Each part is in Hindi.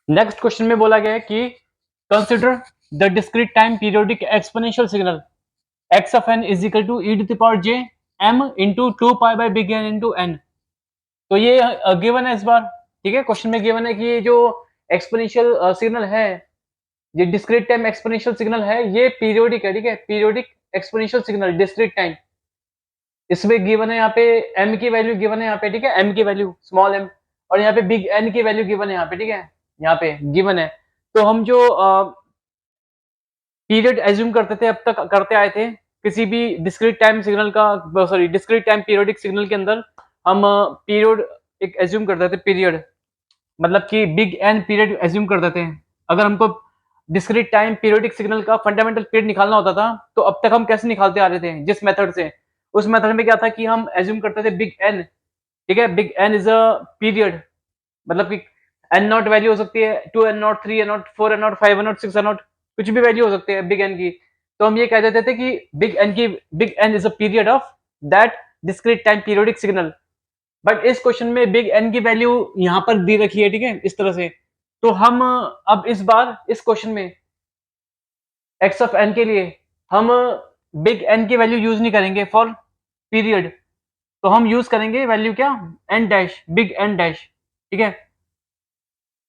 नेक्स्ट क्वेश्चन में बोला गया है कि consider the discrete time periodic exponential signal x of n is equal to e to the power j m into 2 pi by big N into n। तो ये गिवन है इस बार। ठीक है, क्वेश्चन में गिवन है कि ये जो एक्सपोनेंशियल सिग्नल है, ये डिस्क्रीट टाइम एक्सपोनेंशियल सिग्नल है, ये पीरियोडिक है। ठीक है, periodic exponential signal discrete time. इसमें गिवन है यहाँ पे m की वैल्यू गिवन है यहाँ पे। ठीक है, m की वैल्यू स्मॉल m, और यहाँ पे बिग N की वैल्यू गिवन है यहाँ पे। ठीक है, यहाँ पे गिवन है। तो हम जो पीरियड एज्यूम करते थे, अब तक करते आए थे किसी भी डिस्क्रीट टाइम सिग्नल का, sorry discrete time periodic signal के अंदर हम पीरियड एक एज्यूम करते थे, पीरियड मतलब कि बिग एन पीरियड एज्यूम करते थे। अगर हमको डिस्क्रीट टाइम पीरियोडिक सिग्नल का फंडामेंटल पीरियड निकालना होता था, तो अब तक हम कैसे निकालते आ रहे थे, जिस मेथड से, उस मेथड में क्या था कि हम एज्यूम करते थे बिग एन। ठीक है, big N is a period, मतलब कि एन नॉट वैल्यू हो सकती है 2 N not 3 N not 4 N not 5 N not 6 N naught, कुछ भी वैल्यू हो सकती है बिग एन की। तो हम ये कह देते थे कि big N is a period of that discrete time periodic signal. But इस क्वेश्चन में बिग एन की वैल्यू यहाँ पर दी रखी है। ठीक है, इस तरह से। तो हम अब इस बार इस क्वेश्चन में एक्स ऑफ एन के लिए हम बिग एन की वैल्यू यूज नहीं करेंगे फॉर पीरियड। तो हम यूज करेंगे वैल्यू क्या, N dash, big N dash. ठीक है,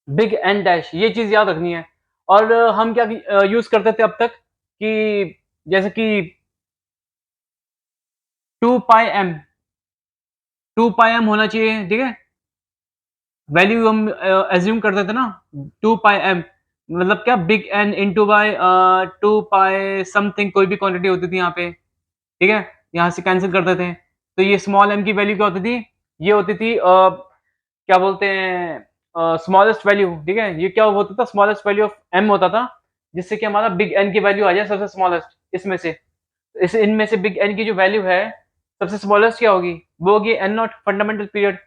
बिग एन डैश, ये चीज याद रखनी है। और हम क्या यूज करते थे अब तक कि जैसे कि 2 पाई एम, 2 पाई एम होना चाहिए। ठीक है, वैल्यू हम एज्यूम करते थे ना, 2 पाई एम, मतलब क्या big N into by 2 pi something, कोई भी क्वांटिटी होती थी यहाँ पे। ठीक है, यहाँ से कैंसिल करते थे। तो ये स्मॉल एम की वैल्यू क्या होती थी, ये होती थी क्या बोलते हैं, स्मॉलेस्ट वैल्यू। ठीक है, ये क्या होता था, स्मॉलेस्ट वैल्यू ऑफ एम होता था, जिससे कि हमारा बिग एन की वैल्यू आ जाए सबसे स्मॉलेस्ट इसमें से। इस इनमें से बिग एन की जो वैल्यू है सबसे स्मॉलेस्ट क्या होगी, वो होगी एन नॉट फंडामेंटल पीरियड।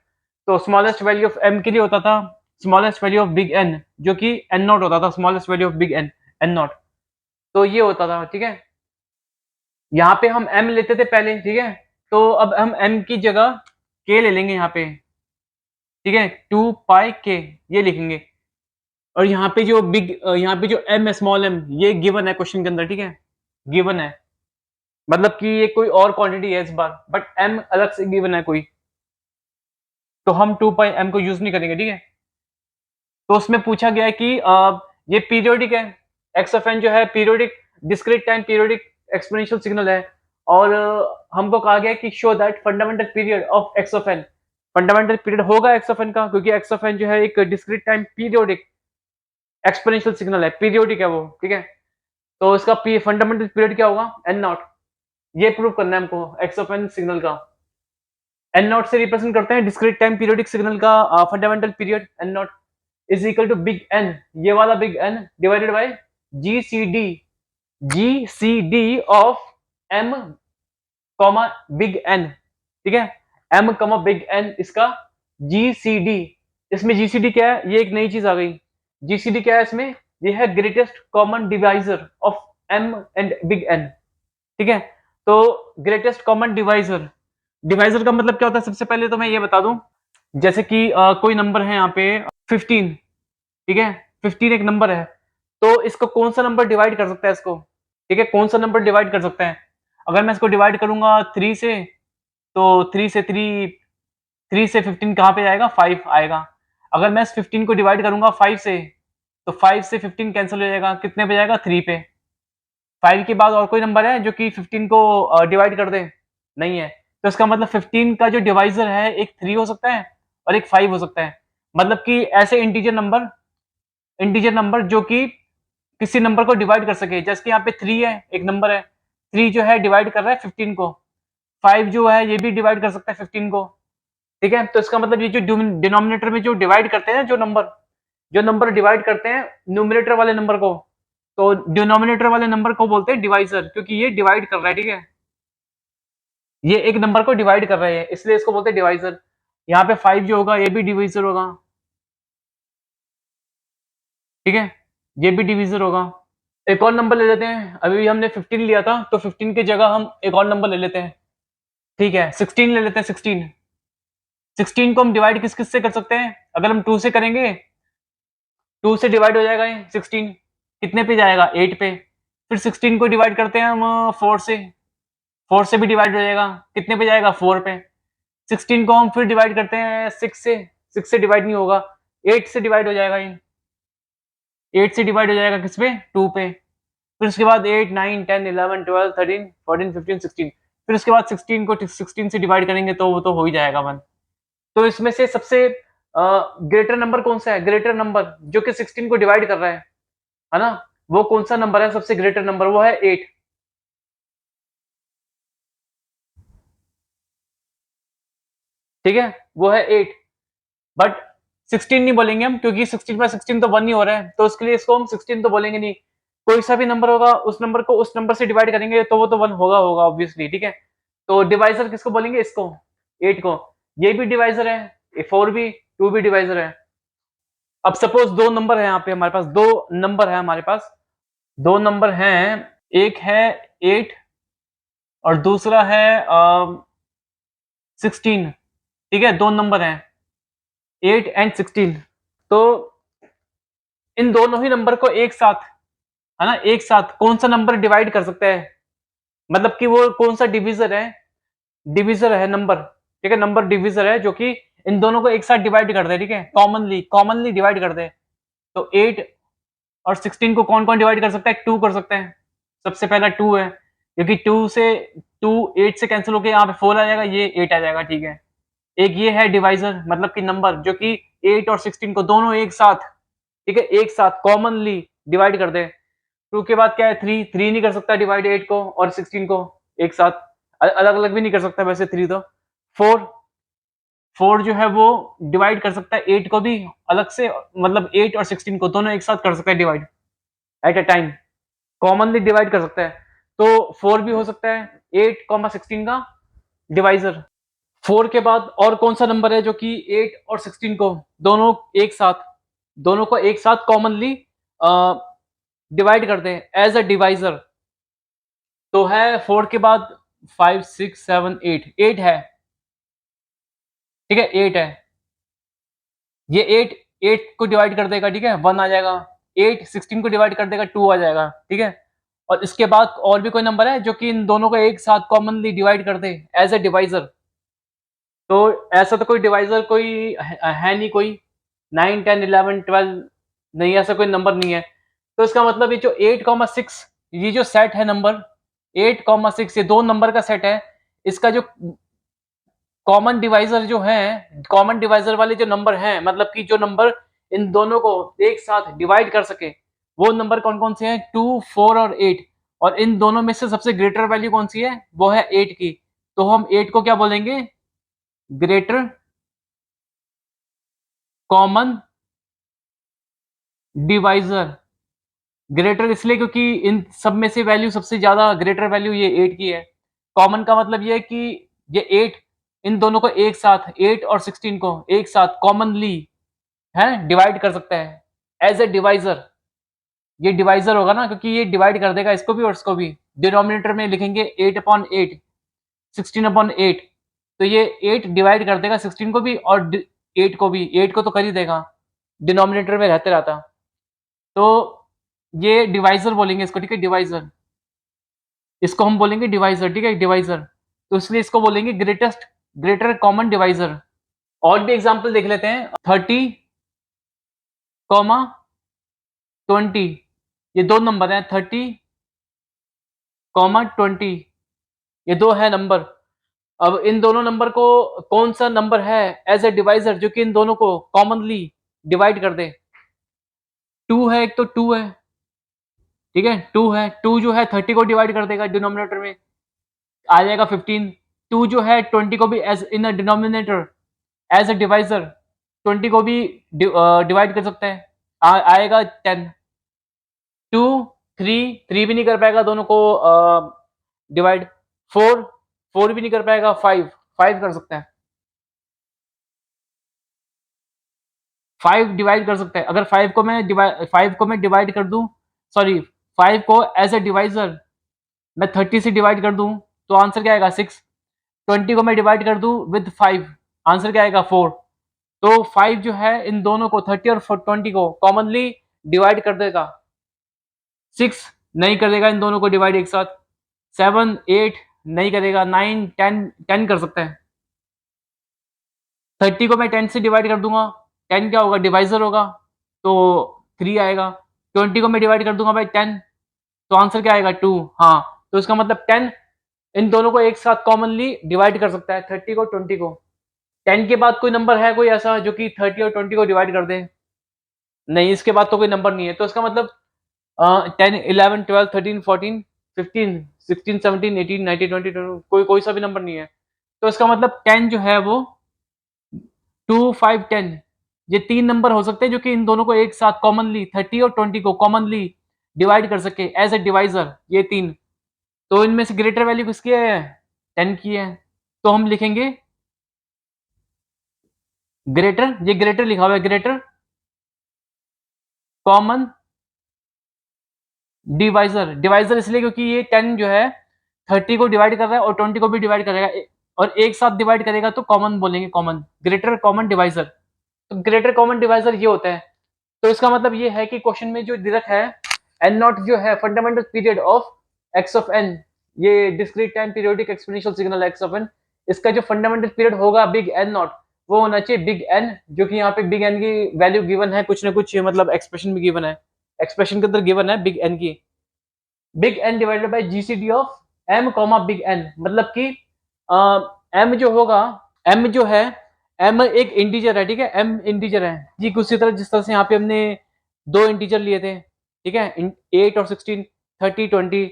तो स्मॉलेस्ट वैल्यू ऑफ एम के लिए होता था smallest value of big N, जो कि एन नॉट होता था, smallest value of big N, N not. तो ये होता था। ठीक है, यहाँ पे हम एम लेते थे पहले। ठीक है, तो अब हम एम की जगह के ले लेंगे यहाँ पे। ठीक है, 2 पाई के ये लिखेंगे। और यहाँ पे जो यहाँ पे जो एम है, स्मॉल एम, ये गिवन है क्वेश्चन के अंदर। ठीक है, गिवन है, मतलब कि ये कोई और क्वांटिटी है इस बार, बट एम अलग से गिवन है कोई, तो हम 2 पाई एम को यूज नहीं करेंगे। ठीक है, तो उसमें पूछा गया है कि ये पीरियोडिक है, एक्स ऑफ एन जो है periodic, discrete time periodic exponential signal है। और हमको कहा गया है कि show that fundamental period of X of N, fundamental period होगा एक्स ऑफ एन का, क्योंकि एक्स ऑफ एन जो है एक discrete time periodic exponential signal है, पीरियोडिक है वो। ठीक है, तो इसका फंडामेंटल पीरियड क्या होगा, एन नॉट। ये प्रूव करना है हमको एक्स ऑफ एन सिग्नल का। एन नॉट से रिप्रेजेंट करते हैं डिस्क्रीट टाइम पीरियोडिक सिग्नल का fundamental period, N not is equal to big N, ये वाला big N divided by G C D of M comma big N. ठीक है, एम कॉमा बिग एन, इसका जी सी डी। इसमें जीसीडी क्या है, ये एक नई चीज आ गई। जीसीडी क्या है इसमें, ये है greatest common divisor of M and big N. ठीक है, तो ग्रेटेस्ट कॉमन डिवाइजर, डिवाइजर का मतलब क्या होता है, सबसे पहले तो मैं ये बता दूं। जैसे कि कोई नंबर है यहाँ पे 15। ठीक है, 15 एक नंबर है, तो इसको कौन सा नंबर डिवाइड कर सकता है इसको। ठीक है, कौन सा नंबर डिवाइड कर सकता है, अगर मैं इसको डिवाइड करूंगा 3 से, तो 3 से 15 कहाँ पे जाएगा, 5 आएगा। अगर मैं इस 15 को डिवाइड करूंगा 5 से, तो 5 से 15 कैंसिल हो जाएगा, कितने पे जाएगा, 3 पे। 5 के बाद और कोई नंबर है जो कि 15 को डिवाइड कर दे, नहीं है। तो इसका मतलब 15 का जो डिवाइजर है, एक 3 हो सकता है और एक 5 हो सकता है। मतलब कि ऐसे इंटीजर नंबर जो कि किसी नंबर को डिवाइड कर सके, जैसे कि यहाँ पे 3 है, एक नंबर है, 3 जो है डिवाइड कर रहा है 15 को, 5 जो है ये भी डिवाइड कर सकता है 15 को। ठीक है, तो इसका मतलब ये जो डिनोमिनेटर में जो डिवाइड करते हैं, जो नंबर डिवाइड करते हैं न्यूमिनेटर वाले नंबर को, तो डिनोमिनेटर वाले नंबर को बोलते हैं डिवाइजर, क्योंकि ये डिवाइड कर रहा है। ठीक है, ये एक नंबर को डिवाइड कर रहे हैं, इसलिए इसको बोलते हैं डिवाइजर। यहाँ पे 5 जो होगा ये भी डिवाइजर होगा। ठीक है, ये भी डिवीजर होगा। एक और नंबर ले लेते हैं, अभी हमने 15 लिया था, तो 15 की जगह हम एक और नंबर ले लेते हैं। ठीक है, 16 ले लेते हैं, 16 को हम डिवाइड किस किस से कर सकते हैं, अगर हम 2 से करेंगे 2 से डिवाइड हो जाएगा ये 16, कितने पे जाएगा 8 पे। फिर 16 को डिवाइड करते हैं हम 4 से, 4 से भी डिवाइड हो जाएगा, कितने पे जाएगा 4 पे। 16 को हम फिर डिवाइड करते हैं 6 से, 6 से डिवाइड नहीं होगा, 8 से डिवाइड हो जाएगा ये, 8 से डिवाइड हो जाएगा किस पे 2 पे। फिर उसके बाद 8 9 10 11 12 13 14 15 16, फिर उसके बाद 16 को 16 से डिवाइड करेंगे तो वो तो हो ही जाएगा 1। तो इसमें से सबसे ग्रेटर नंबर कौन सा है, ग्रेटर नंबर जो कि 16 को डिवाइड कर रहा है ना, वो कौन सा नंबर है सबसे ग्रेटर नंबर, वो है 8। ठीक है, वो है 8। बट 16 नहीं बोलेंगे हम, क्योंकि 16 में 16 तो 1 ही हो रहा है, तो उसके लिए इसको हम 16 तो बोलेंगे नहीं। कोई सा भी नंबर होगा उस नंबर को उस नंबर से डिवाइड करेंगे तो वो तो 1 होगा होगा ऑब्वियसली। ठीक है, तो डिवाइजर किसको बोलेंगे, इसको 8 को। ये भी डिवाइजर है, ये 4 भी, 2 भी डिवाइजर है। अब सपोज दो नंबर है, यहाँ पे हमारे पास दो नंबर है, हमारे पास दो नंबर हैं, एक है 8 और दूसरा है 16। ठीक है, दो नंबर हैं 8 एंड 16। तो इन दोनों ही नंबर को एक साथ, है ना, एक साथ कौन सा नंबर डिवाइड कर सकता है, मतलब कि वो कौन सा डिविजर है, डिविजर है नंबर। ठीक है, नंबर डिविजर है जो कि इन दोनों को एक साथ डिवाइड कर दे। ठीक है, कॉमनली कॉमनली डिवाइड कर दे। तो 8 और 16 को कौन कौन डिवाइड कर सकता है, 2 कर सकते हैं। सबसे पहला 2 है, क्योंकि 2 से 2 8 से कैंसिल होकर यहाँ पे 4 आ जाएगा, ये 8 आ जाएगा। ठीक है, एक ये है डिवाइजर, मतलब कि नंबर जो कि 8 और 16 को दोनों एक साथ, ठीक है, एक साथ कॉमनली डिवाइड कर दे। 2 के बाद क्या है, 3, 3 नहीं कर सकता डिवाइड 8 को और 16 को एक साथ, अलग अलग भी नहीं कर सकता वैसे 3 तो। 4, 4 जो है वो डिवाइड कर सकता है 8 को भी अलग से, मतलब 8 और 16 को दोनों एक साथ कर सकता है divide at a time, commonly divide कर सकता है। तो 4 भी हो सकता है 8 16 का डिवाइजर। 4 के बाद और कौन सा नंबर है जो कि 8 और 16 को दोनों एक साथ, दोनों को एक साथ कॉमनली डिवाइड करते हैं एज अ डिवाइजर। तो है 4 के बाद 5 6 7 8, 8 है। ठीक है, 8 है, ये 8 8 को डिवाइड कर देगा। ठीक है, 1 आ जाएगा। 8 16 को डिवाइड कर देगा, 2 आ जाएगा। ठीक है, और इसके बाद और भी कोई नंबर है जो कि इन दोनों को एक साथ कॉमनली डिवाइड कर दे एज अ डिवाइजर। तो ऐसा तो कोई डिवाइजर कोई है नहीं कोई, 9 10 11 12 नहीं, ऐसा कोई नंबर नहीं है। तो इसका मतलब ये जो 8 6, ये जो सेट है नंबर 8 6, ये दो नंबर का सेट है। इसका जो कॉमन डिवाइजर जो है, कॉमन डिवाइजर वाले जो नंबर हैं, मतलब कि जो नंबर इन दोनों को एक साथ डिवाइड कर सके, वो नंबर कौन कौन से हैं, 2 4 और 8। और इन दोनों में से सबसे ग्रेटर वैल्यू कौन सी है, वो है 8 की। तो हम 8 को क्या बोलेंगे, ग्रेटर कॉमन डिवाइजर। ग्रेटर इसलिए क्योंकि इन सब में से वैल्यू सबसे ज्यादा ग्रेटर वैल्यू ये 8 की है। कॉमन का मतलब ये है कि ये 8 इन दोनों को एक साथ, 8 और 16 को एक साथ कॉमनली है डिवाइड कर सकता है एज ए डिवाइजर। ये डिवाइजर होगा ना, क्योंकि ये डिवाइड कर देगा इसको भी और इसको भी। डिनोमिनेटर में लिखेंगे 8/8, 16/8। तो ये 8 डिवाइड कर देगा 16 को भी और 8 को भी, 8 को तो कर ही देगा, डिनोमिनेटर में रहते रहता। तो ये डिवाइजर बोलेंगे इसको। ठीक है, डिवाइजर, इसको हम बोलेंगे डिवाइजर। ठीक है, डिवाइजर, तो इसलिए इसको बोलेंगे ग्रेटेस्ट, ग्रेटर कॉमन डिवाइजर। और भी एग्जांपल देख लेते हैं, 30, 20, ये दो नंबर हैं, 30, 20, ये दो है नंबर। अब इन दोनों नंबर को कौन सा नंबर है एज ए डिवाइजर जो कि इन दोनों को कॉमनली डिवाइड कर दे, 2 है, एक तो 2 है। ठीक है, 2 है, 2 जो है 30 को डिवाइड कर देगा, डिनोमिनेटर में आ जाएगा 15। 2 जो है 20 को भी as in a denominator as a divisor 20 को भी डिवाइड कर सकते हैं, आएगा 10। 2 3, 3 भी नहीं कर पाएगा दोनों को डिवाइड। 4, 4 भी नहीं कर पाएगा। 5, 5 कर सकते हैं, 5 डिवाइड कर सकते हैं। अगर 5 को मैं डिवाइड कर दूं, सॉरी, 5 को एज अ डिवाइजर मैं 30 से डिवाइड कर दूं तो आंसर क्या आएगा, 6। 20 को मैं डिवाइड कर दूं विद 5, आंसर क्या आएगा, 4। तो 5 जो है इन दोनों को 30 और 20 को कॉमनली डिवाइड कर देगा। 6 नहीं करेगा इन दोनों को डिवाइड एक साथ। 7 8 नहीं करेगा। 9 10 10 कर सकता है। 30 को मैं 10 से डिवाइड कर दूंगा। 10 क्या होगा, डिवाइजर होगा, तो 3 आएगा। 20 को मैं डिवाइड कर दूंगा बाई 10, तो आंसर क्या आएगा, 2। हाँ, तो इसका मतलब 10 इन दोनों को एक साथ कॉमनली डिवाइड कर सकता है, 30 को 20 को। 10 के बाद कोई नंबर है कोई ऐसा जो कि 30 और 20 को डिवाइड कर दे? नहीं, इसके बाद तो कोई नंबर नहीं है। तो इसका मतलब 10 11 12 13 14 15 16 17 18 19 20 कोई कोई सा भी नंबर नहीं है। तो इसका मतलब 10 जो है वो 2 5 10 ये 3 नंबर हो सकते हैं जो कि इन दोनों को एक साथ कॉमनली 30 और 20 को कॉमनली डिवाइड कर सके एज ए डिवाइजर, ये 3। तो इनमें से ग्रेटर वैल्यू किसकी है, 10 की है। तो हम लिखेंगे ग्रेटर, ये ग्रेटर लिखा हुआ है, ग्रेटर कॉमन डिवाइजर। डिवाइजर इसलिए क्योंकि ये 10 जो है 30 को डिवाइड कर रहा है और 20 को भी डिवाइड करेगा, और एक साथ डिवाइड करेगा तो कॉमन बोलेंगे, कॉमन, ग्रेटर कॉमन डिवाइजर। तो ग्रेटर कॉमन डिवाइजर ये होता है। तो इसका मतलब ये है कि क्वेश्चन में जो दिया है एन नॉट जो है fundamental period of X of N, ये discrete time periodic exponential signal X of N, इसका जो फंडामेंटल पीरियड होगा बिग एन नॉट, वो होना चाहिए बिग एन, जो कि यहाँ पे बिग एन की वैल्यू गिवन है कुछ ना कुछ, मतलब एक्सप्रेशन में गिवन है, एक्सप्रेशन के अंदर गिवन है बिग एन की, big N divided by GCD of M comma big N, मतलब कि एम जो होगा, एम जो है, एम एक इंटीजर है, ठीक है, एम इंटीजर है जी, उसी तरह जिस तरह से यहाँ पे हमने दो इंटीजर लिए थे, ठीक है, 8 और 16 30 20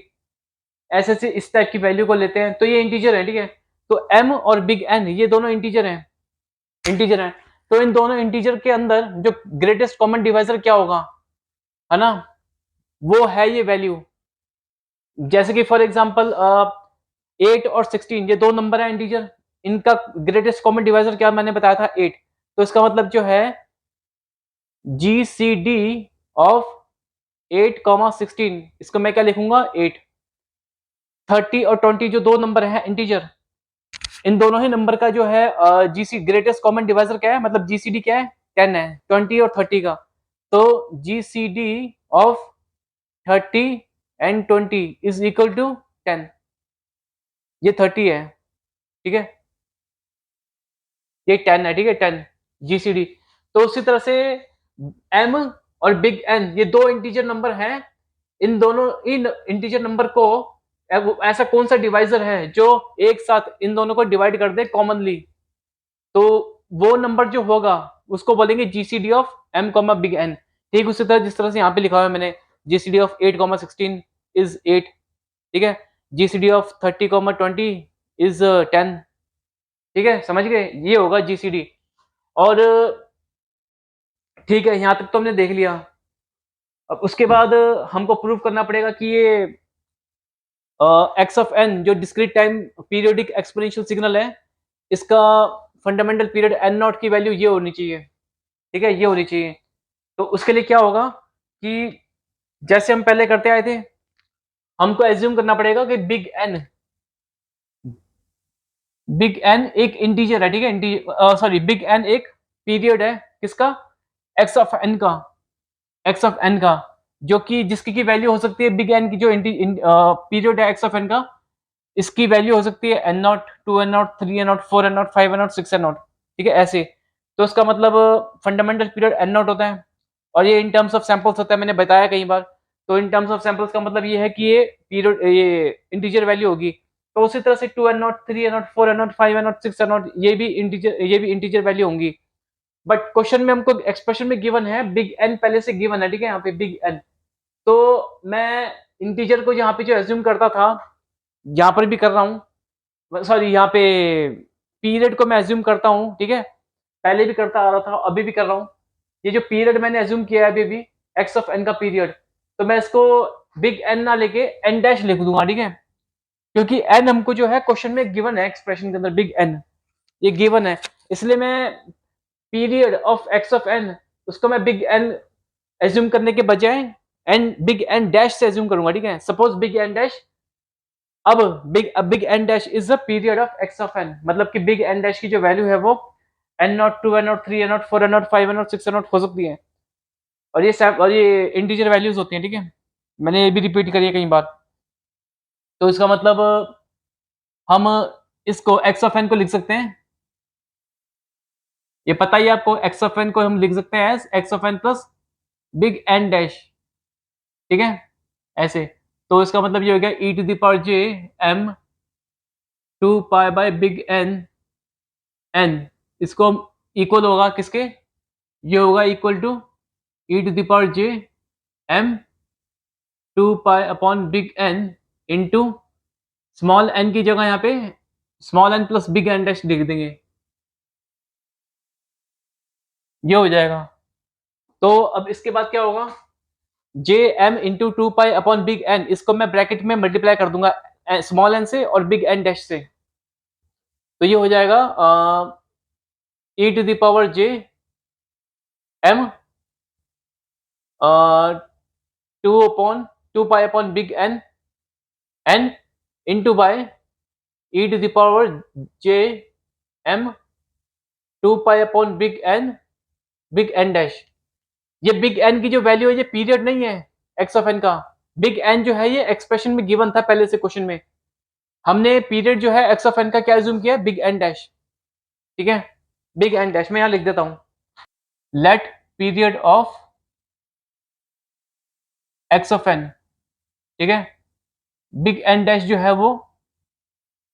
ऐसे से इस टाइप की वैल्यू को लेते हैं, तो ये इंटीजर है, ठीक है। तो एम और बिग एन ये दोनों इंटीजर हैं, इंटीजर हैं। तो इन दोनों इंटीजर के अंदर जो ग्रेटेस्ट कॉमन डिवाइजर क्या होगा, है ना, वो है ये वैल्यू। जैसे कि फॉर एग्जांपल 8 और 16 ये दो नंबर है इंटीजर, इनका ग्रेटेस्ट कॉमन डिवाइजर क्या मैंने बताया था, 8। तो इसका मतलब जो है GCD ऑफ 8 कॉमा 16, इसको मैं क्या लिखूंगा, 8। 30 और 20 जो दो नंबर है इंटीजर, इन दोनों ही नंबर का जो है जीसी ग्रेटेस्ट कॉमन डिवाइजर क्या है, मतलब जीसीडी क्या है, 10 है, 20 और 30 का। तो GCD of 30 and 20 is equal to 10, ये 30 है, ठीक है, ये 10 है, ठीक है, 10 जीसीडी। तो उसी तरह से एम और बिग एन ये दो इंटीजर नंबर हैं, इन दोनों इन इंटीजर नंबर को ऐसा कौन सा डिवाइजर है जो एक साथ इन दोनों को डिवाइड कर दे कॉमनली, तो वो नंबर जो होगा उसको बोलेंगे GCD of M comma big N. ठीक उसी तरह जिस तरह से यहाँ पे लिखा हुआ है मैंने, जीसीडी ऑफ 8 कॉमा 16 इज 8, ठीक है, जीसीडी ऑफ 30 कॉमा 20 इज 10, ठीक है, समझ गए, ये होगा जीसीडी। और ठीक है, यहाँ तक तो हमने देख लिया। अब उसके बाद हमको प्रूव करना पड़ेगा कि ये एक्स ऑफ एन जो discrete time periodic exponential signal है, इसका फंडामेंटल पीरियड एन नॉट की वैल्यू ये होनी चाहिए, ठीक है, ये होनी चाहिए। तो उसके लिए क्या होगा कि जैसे हम पहले करते आए थे, हमको एज्यूम करना पड़ेगा कि बिग एन एक इंटीजर है, ठीक है, सॉरी बिग एन एक पीरियड है, किसका, एक्स ऑफ एन का, एक्स ऑफ एन का, जो कि जिसकी की वैल्यू हो सकती है बिग एन की जो पीरियड है एक्स ऑफ एन का, इसकी वैल्यू हो सकती है N not, 2 N not, 3 N not, 4 N not, 5 N not, 6 N naught, ठीक है, ऐसे। तो इसका मतलब फंडामेंटल पीरियड एन नॉट होता है, और ये इन टर्म्स ऑफ सैंपल्स होता है, मैंने बताया कई बार। तो इन टर्म्स ऑफ सैंपल्स का मतलब ये है कि ये पीरियड, ये इंटीजर वैल्यू होगी। तो उसी तरह से 2 N not, 3 N not, 4 N not, 5 N not, 6 N not, ये भी इंटीजर वैल्यू होंगी। बट क्वेश्चन में हमको एक्सप्रेशन में गिवन है बिग एन पहले से गिवन है, ठीक है, यहाँ पे बिग एन। तो मैं इंटीजर को यहाँ पे जो एज्यूम करता था, यहाँ पर भी कर रहा हूँ, सॉरी यहाँ पे पीरियड को मैं एज्यूम करता हूँ, ठीक है, पहले भी करता आ रहा था, अभी भी कर रहा हूँ। ये जो पीरियड मैंने एज्यूम किया है अभी भी, एक्स ऑफ एन का पीरियड, तो मैं इसको बिग एन ना लेके एन डैश लिख दूंगा, ठीक है, क्योंकि एन हमको जो है क्वेश्चन में गिवन है, एक्सप्रेशन के अंदर बिग एन ये गिवन है, इसलिए मैं period of X of N उसको मैं बिग एन एज्यूम करने के बजाय एन बिग एन डैश से एज्यूम करूंगा, ठीक है। सपोज बिग एन डैश, अब big N dash is the period of X of N, मतलब कि बिग एन डैश की जो वैल्यू है वो N not, 2 N not, 3 N not, 4 N not, 5 N not, 6 N naught हो सकती है। और ये इंटीजर वैल्यूज होती हैं, ठीक है। मैंने ये भी रिपीट करी है कई बार। तो इसका मतलब हम इसको एक्स ऑफ एन को लिख सकते हैं, ये पता ही है आपको, एक्स ऑफ एन को हम लिख सकते हैं as X of N plus big N dash, ठीक है, ऐसे। तो इसका मतलब ये हो गया E to the power J M 2 pi by big N N, इसको इक्वल होगा किसके, ये होगा equal to E to the power J M 2 pi upon big N into small N की जगह यहाँ पे small N plus big N dash लिख देंगे, ये हो जाएगा। तो अब इसके बाद क्या होगा, J M into 2 pi upon big N, इसको मैं ब्रैकेट में मल्टीप्लाई कर दूंगा स्मॉल एन से और बिग एन डैश से। तो ये हो जाएगा E to the power J M 2 upon 2 pi upon big N N into by E to the power J M 2 pi upon big N dash. ये बिग एन की जो वैल्यू है ये पीरियड नहीं है एक्स ऑफ एन का, बिग एन जो है ये एक्सप्रेशन में गिवन था पहले से क्वेश्चन में, हमने पीरियड जो है एक्स ऑफ एन का क्या एज्यूम किया, बिग एन डैश, ठीक है। बिग एन डैश मैं यहां लिख देता हूं, let period of X of N, ठीक है, बिग एन डैश जो है वो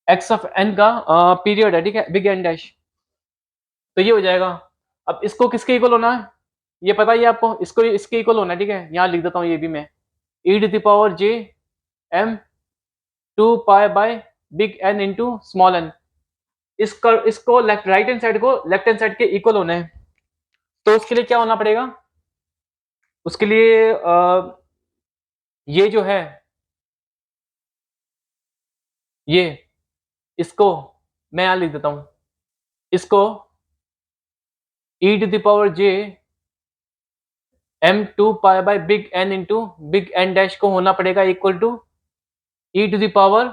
एक्स ऑफ एन का पीरियड है, ठीक है, बिग एन डैश। तो ये हो जाएगा। अब इसको किसके इक्वल होना है ये पता ही है आपको, इसको इसके इक्वल होना है, ठीक है, यहां लिख देता हूं ये भी मैं, E to the power J M 2 pi by big N into small N, इसको लेफ्ट राइट हैंड साइड को लेफ्ट हैंड साइड के इक्वल होना है। तो उसके लिए क्या होना पड़ेगा, उसके लिए ये जो है ये, इसको मैं यहां लिख देता हूं, इसको E to the power J M 2 pi by big N into big N dash को होना पड़ेगा equal to E to the power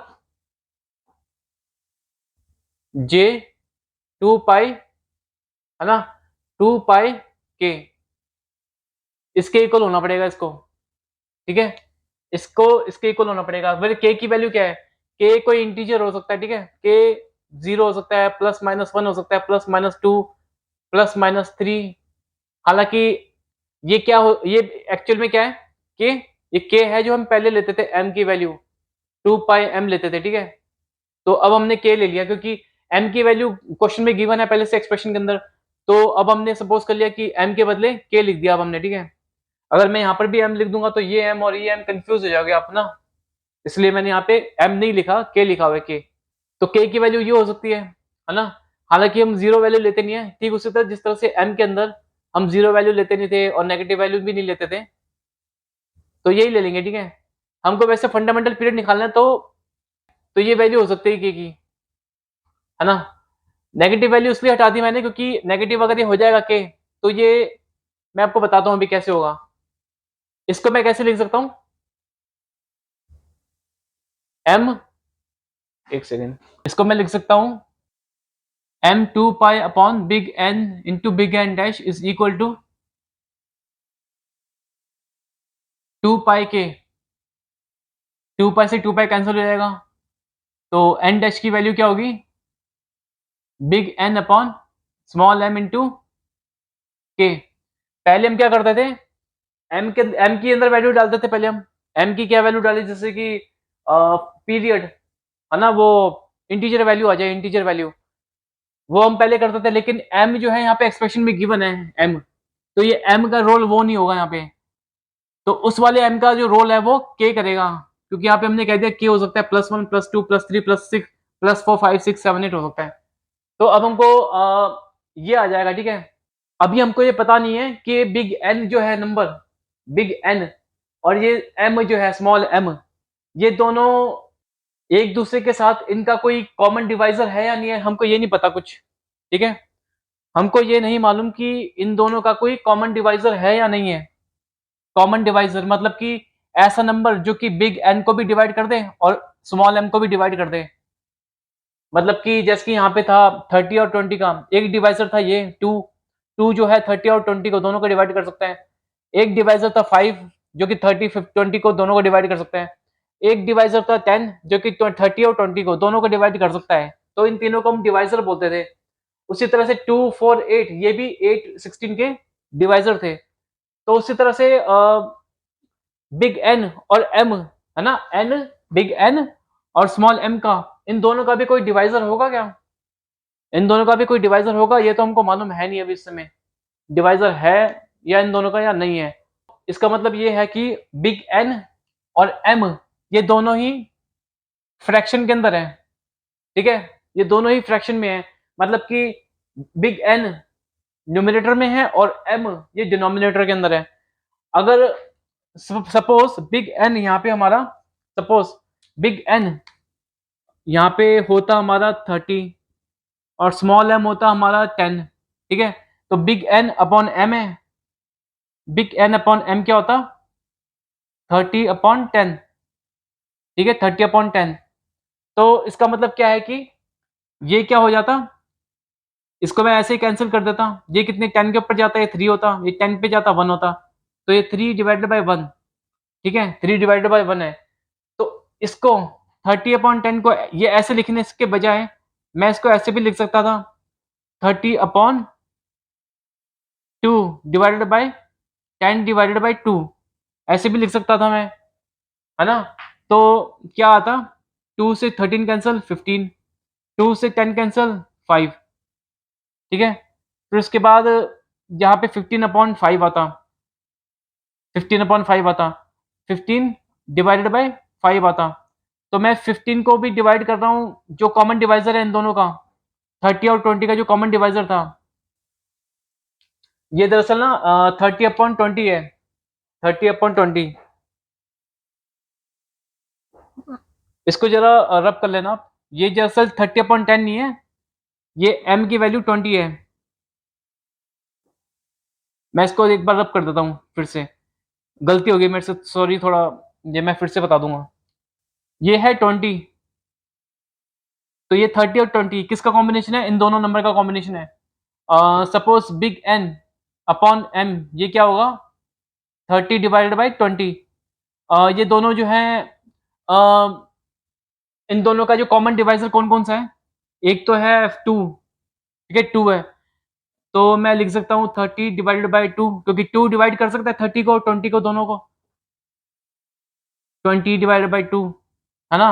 J 2 pi, है ना, 2 पाई के, इसके इक्वल होना पड़ेगा इसको, ठीक है, इसको इसके इक्वल होना पड़ेगा। फिर के की वैल्यू क्या है, के कोई इंटीजर हो सकता है, ठीक है, के 0 हो सकता है, प्लस माइनस 1 हो सकता है, प्लस माइनस 2, प्लस माइनस 3। हालांकि ये क्या हो, ये एक्चुअल में क्या है, के, ये के है जो हम पहले लेते थे एम की वैल्यू 2 पाई एम लेते थे, ठीक है। तो अब हमने के ले लिया क्योंकि एम की वैल्यू क्वेश्चन में गिवन है पहले से एक्सप्रेशन के अंदर, तो अब हमने सपोज कर लिया कि एम के बदले के लिख दिया अब हमने, ठीक है। अगर मैं यहाँ पर भी एम लिख दूंगा तो ये एम और ये एम कंफ्यूज हो जाओगे आप ना, इसलिए मैंने यहाँ पे एम नहीं लिखा, के लिखा हुआ है के। तो के की वैल्यू ये हो सकती है ना। हालांकि हम जीरो वैल्यू लेते नहीं है, ठीक उसी तरह जिस तरह से एम के अंदर हम जीरो वैल्यू लेते नहीं थे और नेगेटिव वैल्यू भी नहीं लेते थे, तो यही ले लेंगे, ठीक है। हमको वैसे फंडामेंटल पीरियड निकालना है तो ये वैल्यू हो सकती है के की, है ना। नेगेटिव वैल्यू इसलिए हटा दी मैंने क्योंकि नेगेटिव अगर ये हो जाएगा के, तो ये मैं आपको बताता हूं अभी कैसे होगा। इसको मैं कैसे लिख सकता हूं, एम, एक सेकेंड, इसको मैं लिख सकता हूं M 2 pi upon big N into big N dash is equal to 2 pi के, 2 पाई से 2 पाई कैंसिल हो जाएगा, तो एन डैश की वैल्यू क्या होगी, big N upon small M into K. पहले हम क्या करते थे, एम की अंदर वैल्यू डालते थे पहले हम, एम की क्या वैल्यू डाली, जैसे कि पीरियड, है ना, वो इंटीजर वैल्यू आ जाए, इंटीजर वैल्यू वो हम पहले करते थे, लेकिन एम जो है यहाँ पे एक्सप्रेशन में गिवन है एम, तो ये एम का रोल वो नहीं होगा यहाँ पे, तो उस वाले एम का जो रोल है वो के करेगा, क्योंकि यहाँ पे हमने कह दिया के हो सकता है +1 +2 +3 +6 +4 5 6 7 8 हो सकता है। तो अब हमको ये आ जाएगा, ठीक है। अभी हमको ये पता नहीं है कि बिग एन जो है नंबर, बिग एन और ये एम जो है स्मॉल एम, ये दोनों एक दूसरे के साथ इनका कोई कॉमन डिवाइजर है या नहीं है, हमको ये नहीं पता कुछ, ठीक है। हमको ये नहीं मालूम कि इन दोनों का कोई कॉमन डिवाइजर है या नहीं है। कॉमन डिवाइजर मतलब कि ऐसा नंबर जो कि बिग एन को भी डिवाइड कर दे और स्मॉल एम को भी डिवाइड कर दे, मतलब कि जैसे कि यहाँ पे था 30 और 20 का एक डिवाइजर था ये 2 जो है 30 और 20 को दोनों को डिवाइड कर सकते हैं। एक डिवाइजर था 5 जो कि 20 को दोनों को डिवाइड कर सकते हैं। एक डिवाइजर था 10 जो कि 30 और 20 को दोनों को डिवाइड कर सकता है। तो इन तीनों को हम डिवाइजर बोलते थे। उसी तरह से 2 4 8 ये भी 8 16 के डिवाइजर थे। तो उसी तरह से बिग एन और एम है ना, एन बिग एन और स्मॉल एम का इन दोनों का भी कोई डिवाइजर होगा क्या? इन दोनों का भी कोई डिवाइजर होगा? ये तो हमको मालूम है नहीं अभी इस समय डिवाइजर है या इन दोनों का या नहीं है। इसका मतलब ये है कि बिग एन और एम ये दोनों ही फ्रैक्शन के अंदर है। ठीक है, ये दोनों ही फ्रैक्शन में है। मतलब कि बिग एन न्यूमिनेटर में है और एम ये डिनोमिनेटर के अंदर है। अगर सपोज बिग एन यहाँ पे हमारा सपोज बिग एन यहाँ पे होता हमारा 30 और स्मॉल एम होता हमारा 10। ठीक है, तो बिग एन अपॉन एम है, बिग एन अपॉन एम क्या होता 30/10। ठीक है, 30/10। तो इसका मतलब क्या है कि ये क्या हो जाता, इसको मैं ऐसे ही कैंसिल कर देता। ये कितने 10 के ऊपर जाता है 3 होता, ये 10 पे जाता 1 होता, तो ये 3/1। ठीक है, 3/1 है। तो इसको 30/10 को ये ऐसे लिखने के बजाय मैं इसको ऐसे भी लिख सकता था 30/2 डिवाइडेड बाय 10/2 ऐसे भी लिख सकता था मैं, है ना। तो क्या आता 2 से 13 कैंसिल 15, 2 से 10 कैंसिल 5। ठीक है, फिर उसके बाद यहाँ पे 15/5 आता, 15/5 आता, 15 डिवाइडेड बाय 5 आता। तो मैं 15 को भी डिवाइड कर रहा हूँ, जो कॉमन डिवाइजर है इन दोनों का 30 और 20 का जो कॉमन डिवाइजर था, ये दरअसल ना 30/20 है, 30/20। इसको जरा रब कर लेना आप। ये दरअसल 30/10 नहीं है, ये m की वैल्यू 20 है। मैं इसको एक बार रब कर देता हूँ फिर से, गलती हो गई मेरे से, सॉरी थोड़ा, ये मैं फिर से बता दूंगा। ये है 20, तो ये 30 और 20 किसका कॉम्बिनेशन है? इन दोनों नंबर का कॉम्बिनेशन है। Suppose big N upon M ये क्या होगा 30/20। ये दोनों जो है इन दोनों का जो कॉमन डिवाइजर कौन कौन सा है? एक तो है 2। ठीक है, 2 है, तो मैं लिख सकता हूँ 30/2 क्योंकि 2 डिवाइड कर सकता है 30 को 20 को दोनों को, 20/2 है ना।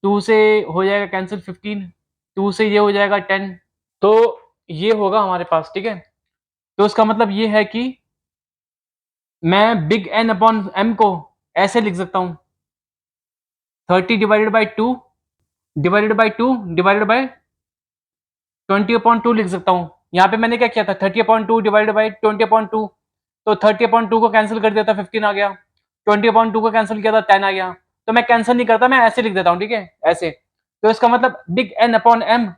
2 से हो जाएगा कैंसिल 15, 2 से ये हो जाएगा 10। तो ये होगा हमारे पास। ठीक है, तो इसका मतलब ये है कि मैं बिग एन अपॉन एम को ऐसे लिख सकता हूँ 30/2 डिवाइडेड बाई 2 डिवाइडेड बाई 20/2 लिख सकता हूँ। यहाँ पे मैंने क्या किया था 30/2 डिवाइडेड बाई 20/2, तो 30/2 को कैंसिल कर दिया था 15 आ गया, 20/2 को कैंसिल किया था 10 आ गया। तो मैं कैंसिल नहीं करता, मैं ऐसे लिख देता हूँ। ठीक है, ऐसे। तो इसका मतलब बिग एन अपॉन एम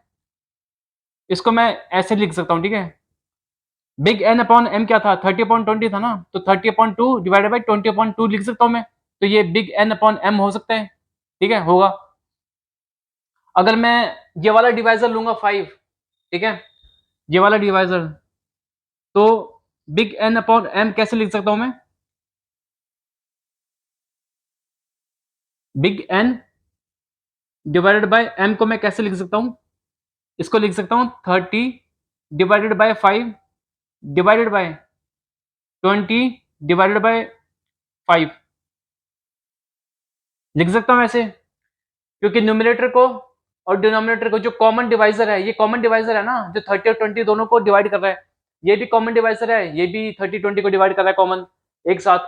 इसको मैं ऐसे लिख सकता हूँ। ठीक है, बिग एन अपॉन एम क्या था 30/20 था ना, तो 30/2 डिवाइडेड बाई 20/2 लिख सकता हूँ मैं। तो ये बिग एन अपॉन एम हो सकता है। ठीक है, होगा। अगर मैं ये वाला डिवाइजर लूंगा 5, ठीक है, ये वाला डिवाइजर, तो बिग एन अपॉन एम कैसे लिख सकता हूं मैं? Big N divided by M को मैं कैसे लिख सकता हूं? इसको लिख सकता हूं 30/5 डिवाइडेड बाय 20/5 लिख सकता हूं ऐसे, क्योंकि न्यूमिनेटर को और डिनोमिनेटर को जो कॉमन डिवाइजर है, ये कॉमन डिवाइजर है ना, जो 30 और 20 दोनों को डिवाइड कर रहा है, ये भी कॉमन डिवाइजर है, ये भी 30-20 को डिवाइड कर रहा है कॉमन एक साथ।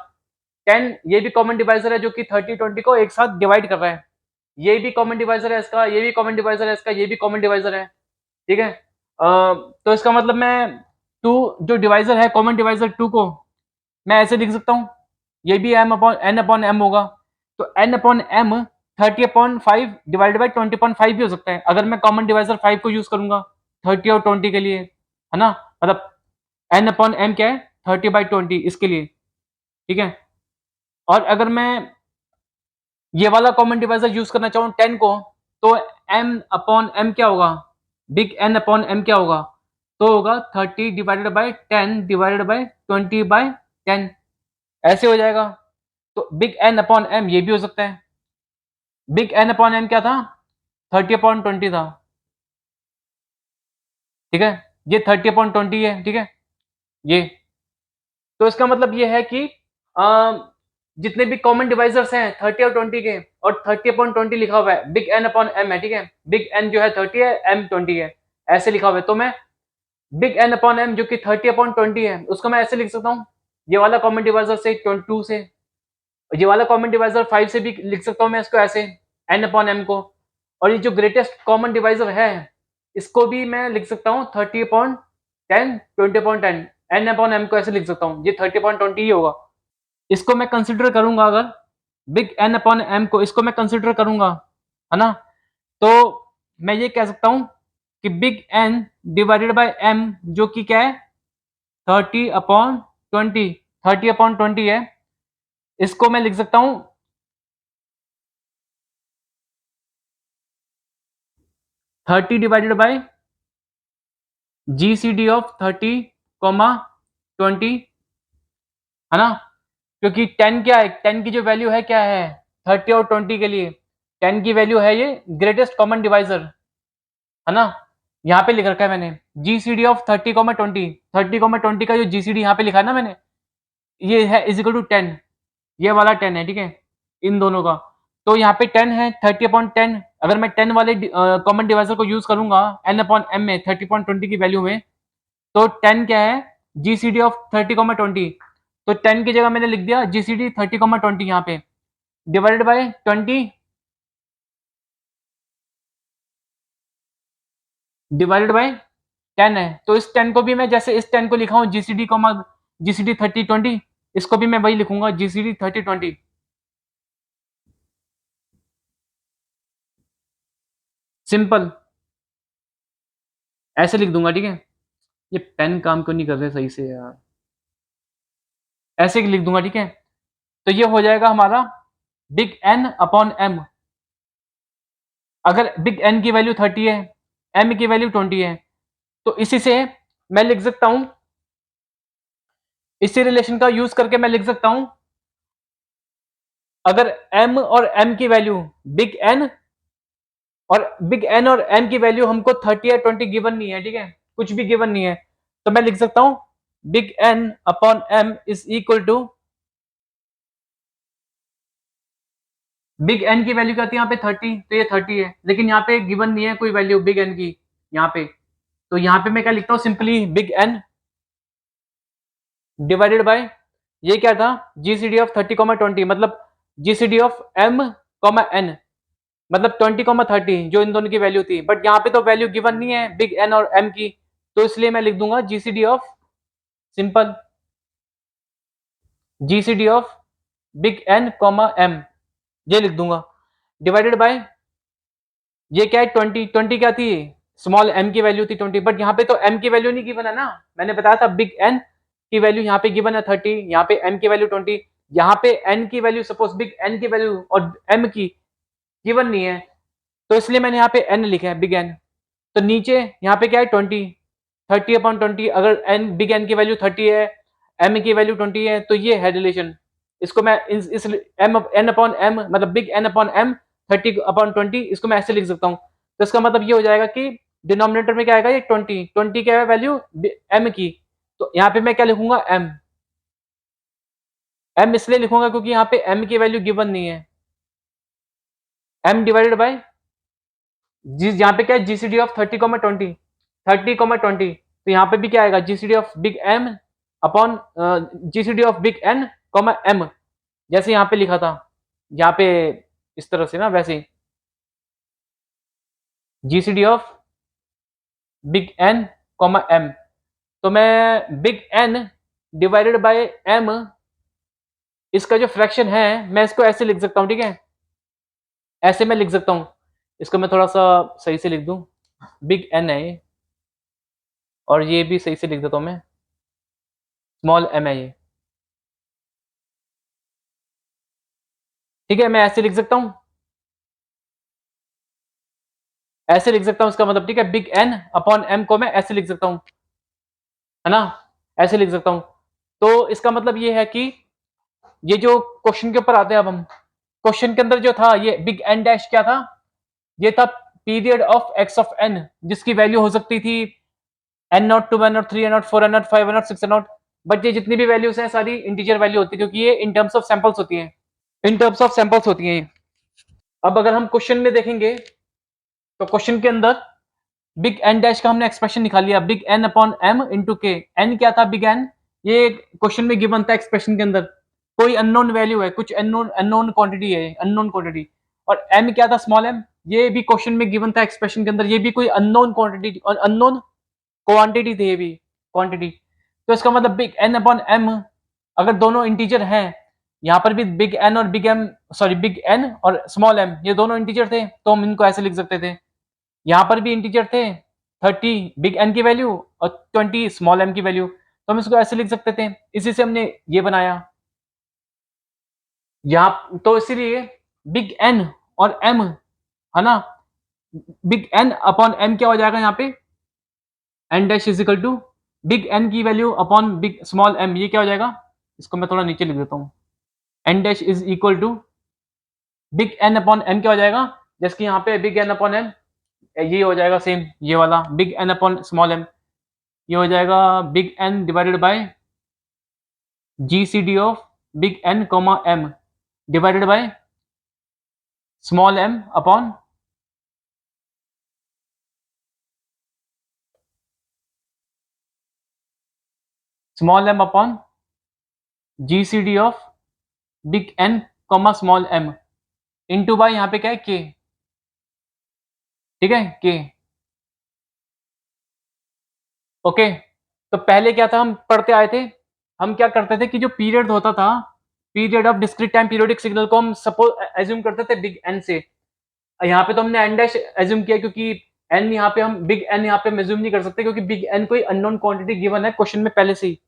10 ये भी कॉमन डिवाइजर है जो कि 30-20 को एक साथ डिवाइड कर रहा है। ये भी कॉमन डिवाइजर है इसका, ये भी कॉमन डिवाइजर है इसका, ये भी कॉमन डिवाइजर है। ठीक है, तो इसका मतलब मैं 2 जो डिवाइजर है कॉमन डिवाइजर 2 को मैं ऐसे लिख सकता हूँ, ये भी एन अपॉन एम होगा। तो N upon M 30/5 divide by 20/5 भी हो सकता है, अगर मैं कॉमन डिवाइजर 5 को यूज करूंगा 30 और 20 के लिए, है ना। मतलब एन अपॉन एम क्या है 30/20 इसके लिए। ठीक है, और अगर मैं ये वाला कॉमन डिवाइजर यूज करना चाहूँ 10 को, तो m अपॉन m क्या होगा, बिग N अपॉन m क्या होगा, तो होगा 30 divided by 10 divided by 20 by 10, ऐसे हो जाएगा। तो बिग N अपॉन m ये भी हो सकता है। बिग N अपॉन m क्या था, 30 अपॉन 20 था, ठीक है, ये 30 अपॉन 20 है, ठीक है, ये। तो इसका मतलब ये है कि जितने भी कॉमन डिवाइजर्स हैं 30 और 20 के, और 30 अपॉन 20 लिखा हुआ है, बिग N अपॉन m है, ठीक है, बिग N जो है 30 है, m 20 है, ऐसे लिखा हुआ है। तो मैं बिग N अपॉन m जो कि 30 अपॉन 20 है, उसको मैं ऐसे लिख सकता हूँ, ये वाला कॉमन डिवाइजर से 22 से, ये वाला कॉमन डिवाइजर 5 से भी लिख सकता हूँ मैं इसको ऐसे, n अपॉन m को। और ये जो ग्रेटेस्ट कॉमन डिवाइजर है, इसको भी मैं लिख सकता हूँ 30 upon 10 20 upon 10, n upon m को ऐसे लिख सकता हूँ, ये 30 अपॉन 20 ही होगा। इसको मैं कंसिडर करूंगा, अगर बिग N अपॉन m को इसको मैं कंसिडर करूंगा, है ना, तो मैं ये कह सकता हूं कि big N divided by m जो कि क्या है 30 अपॉन 20, 30 अपॉन 20 है, इसको मैं लिख सकता हूं 30 divided by GCD of 30 comma 20, है ना, क्योंकि 10 क्या है, 10 की जो वैल्यू है क्या है 30 और 20 के लिए 10 की वैल्यू है ये ग्रेटेस्ट कॉमन डिवाइजर, है ना। यहाँ पे लिख रखा है मैंने GCD ऑफ 30 कॉमा 20, 30 कॉमा 20 का जो GCD यहाँ पे लिखा है ना मैंने, ये है इज इक्वल टू 10, ये वाला 10 है, ठीक है, इन दोनों का। तो यहाँ पे 10 है, 30 अपॉन 10, अगर मैं 10 वाले कॉमन डिवाइजर को यूज करूंगा n अपॉन m में 30 अपॉन 20 की वैल्यू में, तो 10 क्या है GCD ऑफ 30 कॉमा 20, तो 10 की जगह मैंने लिख दिया GCD 30 कॉमा 20 यहाँ पे, डिवाइडेड बाय 20 डिवाइडेड बाय 10 है। तो इस 10 को भी मैं जैसे इस 10 को लिखा हूँ GCD कॉमा GCD 30 20, इसको भी मैं वही लिखूंगा GCD 30 20, सिंपल ऐसे लिख दूंगा, ठीक है। ये पेन काम क्यों नहीं कर रहे सही से यार, ऐसे लिख दूंगा, ठीक है। तो ये हो जाएगा हमारा बिग N अपॉन m, अगर बिग N की वैल्यू 30 है, m की वैल्यू 20 है, तो इसी से मैं लिख सकता हूं, इसी रिलेशन का यूज करके मैं लिख सकता हूं, अगर m और m की वैल्यू बिग N और m की वैल्यू हमको 30 या 20 गिवन नहीं है, ठीक है, कुछ भी गिवन नहीं है, तो मैं लिख सकता हूं big N upon m is equal to, big N की वैल्यू क्या थी यहाँ पे 30, तो ये 30 है, लेकिन यहाँ पे गिवन नहीं है कोई वैल्यू बिग एन की यहाँ पे, तो यहाँ पे मैं क्या लिखता हूँ simply big N divided by, ये क्या था GCD ऑफ 30 कॉमा 20, मतलब GCD of m comma n, मतलब 20 कॉमा 30 जो इन दोनों की वैल्यू थी, बट यहाँ पे तो वैल्यू गिवन नहीं है बिग एन और m की, तो इसलिए मैं लिख दूंगा GCD of, simple GCD of big N comma m, ये लिख दूंगा, डिवाइडेड बाय ये क्या है 20, 20 क्या थी स्मॉल m की वैल्यू थी 20, बट यहाँ पे तो m की वैल्यू नहीं गिवन है ना, मैंने बताया था बिग n की वैल्यू यहाँ पे गिवन है 30, यहाँ पे m की वैल्यू 20, यहाँ पे n की वैल्यू सपोज बिग n की वैल्यू और m की गिवन नहीं है, तो इसलिए मैंने यहाँ पे n लिखा है बिग n। तो नीचे यहाँ पे क्या है 20, 30 अपॉन 20, अगर n बिग n की वैल्यू 30 है, m की वैल्यू 20 है, तो ये है रिलेशन, इसको मैं इस m n अपॉन m मतलब big n upon m 30 upon 20, इसको मैं ऐसे लिख सकता हूँ। तो इसका मतलब ये हो जाएगा कि डिनोमिनेटर में क्या आएगा, ये 20, 20 क्या है वैल्यू m की, तो यहाँ पे मैं क्या लिखूंगा m, m इसलिए लिखूंगा क्योंकि यहाँ पे m की वैल्यू गिवन नहीं है, m डिवाइडेड बाय यहाँ पे क्या है GCD ऑफ 30 कॉमा 20, 30 कॉमा 20, तो यहाँ पे भी क्या आएगा GCD of big m upon GCD of big n comma m, जैसे यहाँ पे लिखा था, यहाँ पे इस तरह से ना, वैसे ही GCD of big n comma m, तो मैं big n divided by m, इसका जो फ्रैक्शन है मैं इसको ऐसे लिख सकता हूँ, ठीक है, ऐसे मैं लिख सकता हूँ, इसको मैं थोड़ा सा सही से लिख दूं, बिग n है ये, और ये भी सही से लिख देता हूँ मैं, स्मॉल m है ये, ठीक है, मैं ऐसे लिख सकता हूँ, ऐसे लिख सकता हूँ उसका मतलब, ठीक है, बिग एन अपॉन एम को मैं ऐसे लिख सकता हूँ, है ना, ऐसे लिख सकता हूँ। तो इसका मतलब ये है कि ये जो क्वेश्चन के ऊपर आते हैं अब हम, क्वेश्चन के अंदर जो था ये बिग एन डैश क्या था, ये था period of X of N, जिसकी वैल्यू हो सकती थी N not, two N not, three N not, four N not, five N not, six N naught, but ये जितनी भी वैल्यूज हैं सारी इंटीजर वैल्यू होती है, क्योंकि ये इन टर्म्स ऑफ सैंपल्स होती हैं, इन टर्म्स ऑफ सैंपल्स होती हैं। अब अगर हम क्वेश्चन में देखेंगे तो क्वेश्चन के अंदर बिग एन डैश का हमने एक्सप्रेशन निकाल लिया, big N upon M into K. N क्या था, बिग एन, ये क्वेश्चन में गिवन था एक्सप्रेशन के अंदर, कोई अननोन वैल्यू है, कुछ अननोन अननोन क्वांटिटी है, अननोन क्वांटिटी। और एम क्या था, स्मॉल एम, ये भी क्वेश्चन में गिवन था एक्सप्रेशन के अंदर, ये भी कोई अननोन क्वांटिटी और अननोन क्वांटिटी थी, ये भी क्वांटिटी। तो इसका मतलब बिग एन अपॉन एम, अगर दोनों इंटीजर हैं, यहाँ पर भी बिग एन और big M, sorry big N और स्मॉल एम, ये दोनों इंटीजर थे, तो हम इनको ऐसे लिख सकते थे। यहाँ पर भी इंटीजर थे, 30 बिग एन की वैल्यू और 20 स्मॉल एम की वैल्यू, तो हम इसको ऐसे लिख सकते थे। इसी से हमने ये बनाया यहाँ, तो इसीलिए बिग एन और एम, है ना, बिग एन अपॉन एम क्या हो जाएगा यहाँ पे, N dash is equal to big N की value upon big small M, ये क्या हो जाएगा, इसको मैं थोड़ा नीचे लिख देता हूँ, N dash is equal to big N upon M क्या हो जाएगा, जैसे कि यहाँ पे बिग एन अपॉन एम, ये हो जाएगा सेम ये वाला big N upon small M, ये हो जाएगा big N divided by G C D of big N comma M divided by small m upon small m upon G C D of big N comma small M into by यहाँ पे क्या है के, ठीक है, के। ओके, तो पहले क्या था, हम पढ़ते आए थे, हम क्या करते थे कि जो पीरियड होता था, period of discrete time periodic signal को हम सपोज एज्यूम करते थे बिग एन से। यहाँ पे तो हमने एन डैश एज्यूम किया, क्योंकि एन यहाँ पे हम बिग एन यहाँ पे एज्यूम नहीं कर सकते, क्योंकि बिग एन कोई अननोन क्वांटिटी गिवन है क्वेश्चन में पहले से ही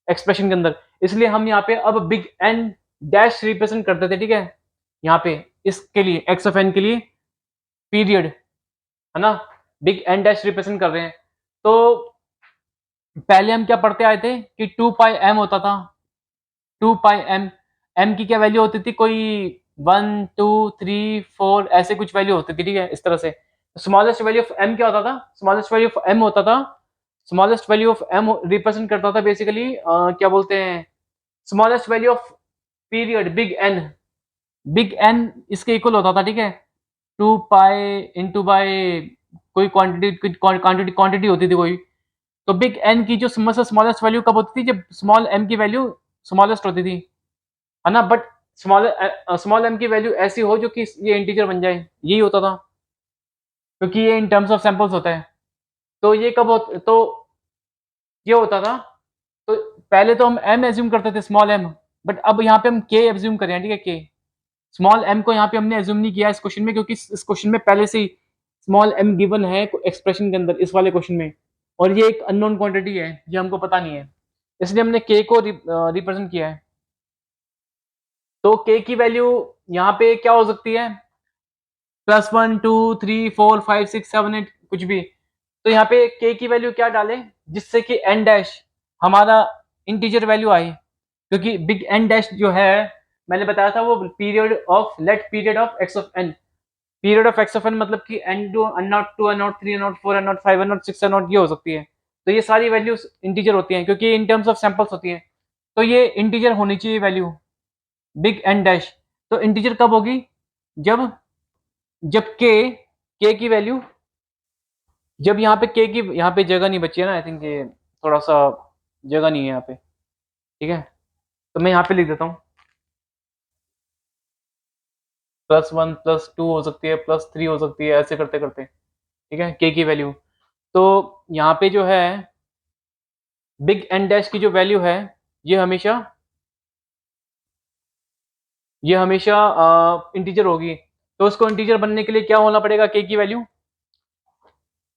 एक्सप्रेशन के अंदर, इसलिए हम यहाँ पे अब बिग एन डैश रिप्रेजेंट करते थे, ठीक है, यहाँ पे इसके लिए एक्स ऑफ एन के लिए पीरियड, है ना, बिग एन डैश रिप्रेजेंट कर रहे हैं। तो पहले हम क्या पढ़ते आए थे कि 2 पाई एम होता था, 2 पाई एम, एम की क्या वैल्यू होती थी, कोई 1 2 3 4 ऐसे कुछ वैल्यू होती थी, ठीक है, इस तरह से। स्मॉलेस्ट वैल्यू ऑफ एम क्या होता था, स्मॉलेस्ट वैल्यू ऑफ एम होता था, smallest value of M represent करता था बेसिकली क्या बोलते हैं, smallest value of period big N, big N इसके इक्वल होता था, ठीक है, 2 पाई इंटू बाय कोई क्वांटिटी क्वांटिटी क्वांटिटी होती थी कोई। तो बिग एन की जो स्मॉलेस्ट वैल्यू कब होती थी, जब स्मॉल एम की वैल्यू स्मॉलेस्ट होती थी, है ना, बट स्मॉल स्मॉल एम की वैल्यू ऐसी हो जो कि ये इंटीजर बन जाए, यही होता था, क्योंकि ये इन टर्म्स ऑफ सैंपल्स होता है। तो ये कब होता, तो ये होता था, तो पहले तो हम एम एज्यूम करते थे, स्मॉल एम, बट अब यहाँ पे हम के एज्यूम करें, ठीक है, के। स्मॉल एम को यहाँ पे हमने एज्यूम नहीं किया इस क्वेश्चन में, क्योंकि इस क्वेश्चन में पहले से ही स्मॉल एम गिवन है एक्सप्रेशन के अंदर, इस वाले क्वेश्चन में, और ये एक अननोन क्वांटिटी है, ये हमको पता नहीं है, इसलिए हमने के को रिप्रेजेंट किया है। तो के की वैल्यू यहाँ पे क्या हो सकती है, +1 2 3 4 5 6 7 8 कुछ भी। तो यहाँ पे के की वैल्यू क्या डालें, जिससे कि एन डैश हमारा इंटीजर वैल्यू आए, क्योंकि बिग एन डैश जो है मैंने बताया था वो period of let period of X of N, period of X of N मतलब कि N two N not, two N not, three N not, four N not, five N not, six N not, ये हो सकती है। तो ये सारी वैल्यूज इंटीजर होती हैं, क्योंकि इन टर्म्स ऑफ सैंपल्स होती हैं, तो ये इंटीजर होनी चाहिए वैल्यू बिग एन डैश। तो इंटीजर कब होगी, जब जब के की वैल्यू, जब यहाँ पे के की, यहाँ पे जगह नहीं बची है ना, आई थिंक ये थोड़ा सा जगह नहीं है यहाँ पे, ठीक है, तो मैं यहाँ पे लिख देता हूँ, +1 +2 हो सकती है, +3 हो सकती है, ऐसे करते करते, ठीक है, के की वैल्यू। तो यहाँ पे जो है बिग एन डैश की जो वैल्यू है, ये हमेशा इंटीजर होगी। तो उसको इंटीजर बनने के लिए क्या होना पड़ेगा, के की वैल्यू,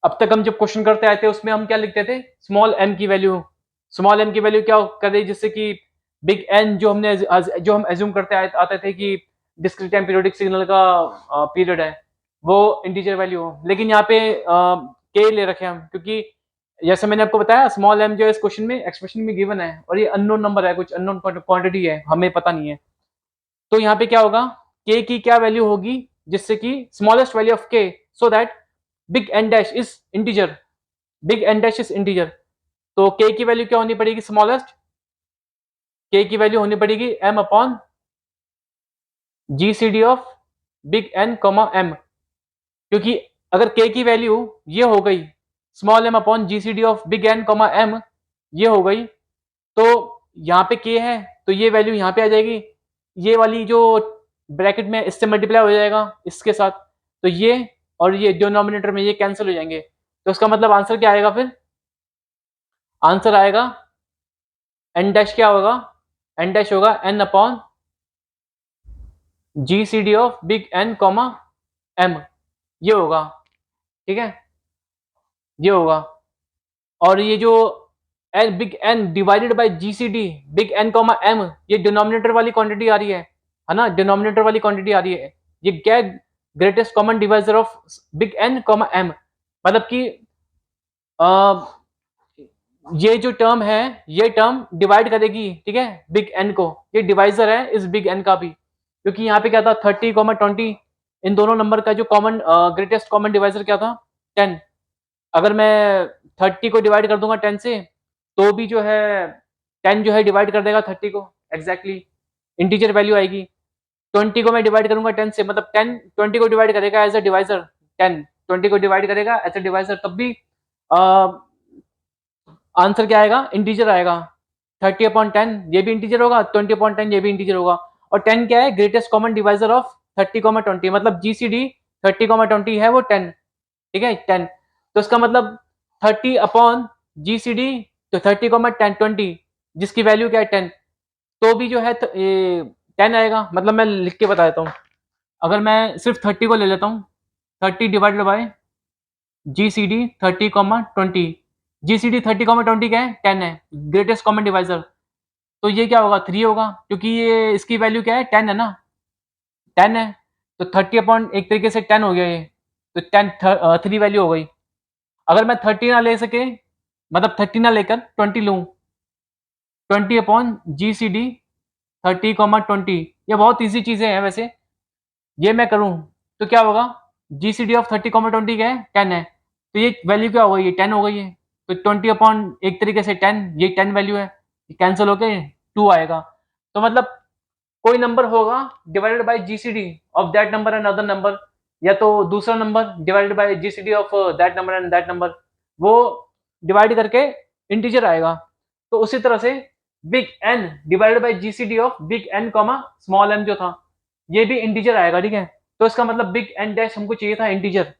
अब तक हम जब क्वेश्चन करते आए थे उसमें हम क्या लिखते थे, स्मॉल एम की वैल्यू, स्मॉल एम की वैल्यू क्या करें, जिससे कि बिग एन जो हम एज्यूम करते आते थे कि डिस्क्रीट टाइम पीरियोडिक सिग्नल का पीरियड है, वो इंटीजर वैल्यू हो। लेकिन यहाँ पे के ले रखे हम, क्योंकि जैसे मैंने आपको बताया स्मॉल m जो है इस क्वेश्चन में एक्सप्रेशन में गिवन है, और ये अननोन नंबर है, कुछ अननोन क्वांटिटी है, हमें पता नहीं है। तो यहाँ पे क्या होगा, k की क्या वैल्यू होगी जिससे कि smallest value of k, so that big N dash is integer, big N dash is integer. तो k की वैल्यू क्या होनी पड़ेगी, स्मॉलेस्ट k की वैल्यू होनी पड़ेगी m upon GCD of big N comma m, क्योंकि अगर k की वैल्यू ये हो गई small m upon GCD of big N comma m, ये हो गई, तो यहाँ पे k है तो ये वैल्यू यहाँ पे आ जाएगी, ये वाली जो ब्रैकेट में इससे मल्टीप्लाई हो जाएगा इसके साथ, तो ये और ये डिनोमिनेटर में ये कैंसिल हो जाएंगे। तो इसका मतलब आंसर क्या आएगा, फिर आंसर आएगा n डैश क्या होगा, n डैश होगा n upon GCD of big N comma m, ये होगा, ठीक है, ये होगा। और ये जो L big N divided by GCD big N comma m, ये डिनोमिनेटर वाली क्वांटिटी आ रही है ना, डिनोमिनेटर वाली क्वांटिटी आ रही है, ये क्या greatest common divisor of big N comma m, मतलब कि ये जो टर्म है ये टर्म डिवाइड करेगी, ठीक है, बिग एन को, ये डिवाइजर है इस बिग एन का भी, क्योंकि यहाँ पे क्या था 30, 20, इन दोनों नंबर का जो कॉमन ग्रेटेस्ट कॉमन डिवाइजर क्या था, 10। अगर मैं 30 को डिवाइड कर दूंगा 10 से, तो भी जो है 10 जो है डिवाइड कर देगा 30 को एग्जैक्टली, इंटीजर वैल्यू आएगी। 20 को मैं डिवाइड करूंगा 10 से, मतलब 10 20 को डिवाइड करेगा एज अ डिवाइजर, 10 20 को डिवाइड करेगा एज अ डिवाइजर, तब भी आंसर क्या आएगा, इंटीजर आएगा। 30/10 ये भी इंटीजर होगा, 20/10 ये भी इंटीजर होगा, और 10 क्या है, ग्रेटेस्ट कॉमन डिवाइजर ऑफ 30, 20, मतलब GCD 30, 20 है वो 10, ठीक है 10। तो इसका मतलब 30/GCD, तो 30, 10, 20 जिसकी वैल्यू क्या है 10, तो भी जो है ये 10 आएगा। मतलब मैं लिख के बता देता हूँ, अगर मैं सिर्फ 30 को ले लेता हूँ, 30 डिवाइडेड बाय GCD 30, 20, GCD 30, 20 क्या है 10 है, ग्रेटेस्ट कॉमन डिवाइजर, तो ये क्या होगा 3 होगा, क्योंकि ये इसकी वैल्यू क्या है 10 है ना, 10 है, तो 30 अपॉन एक तरीके से 10 हो गया ये, तो 10 3 वैल्यू हो गई। अगर मैं 30 ना ले सके, मतलब 30 ना लेकर 20 लूँ, 20/GCD 30, 20, ये बहुत ईजी चीजें हैं वैसे, ये मैं करूँ तो क्या होगा, GCD ऑफ 30, 20 क्या है 10 है, तो ये वैल्यू क्या हो गई, ये 10 हो गई है, तो 20 अपॉन एक तरीके से 10, ये 10 वैल्यू है, कैंसिल होके 2 आएगा। तो मतलब कोई नंबर होगा divided by GCD of that number and other number, या तो दूसरा number divided by GCD of that number and that number, वो डिवाइड करके इंटीजर आएगा। तो उसी तरह से big N divided by GCD of big N comma small n जो था, ये भी इंटीजर आएगा, ठीक है। तो इसका मतलब बिग एन डैश हमको चाहिए था इंटीजर,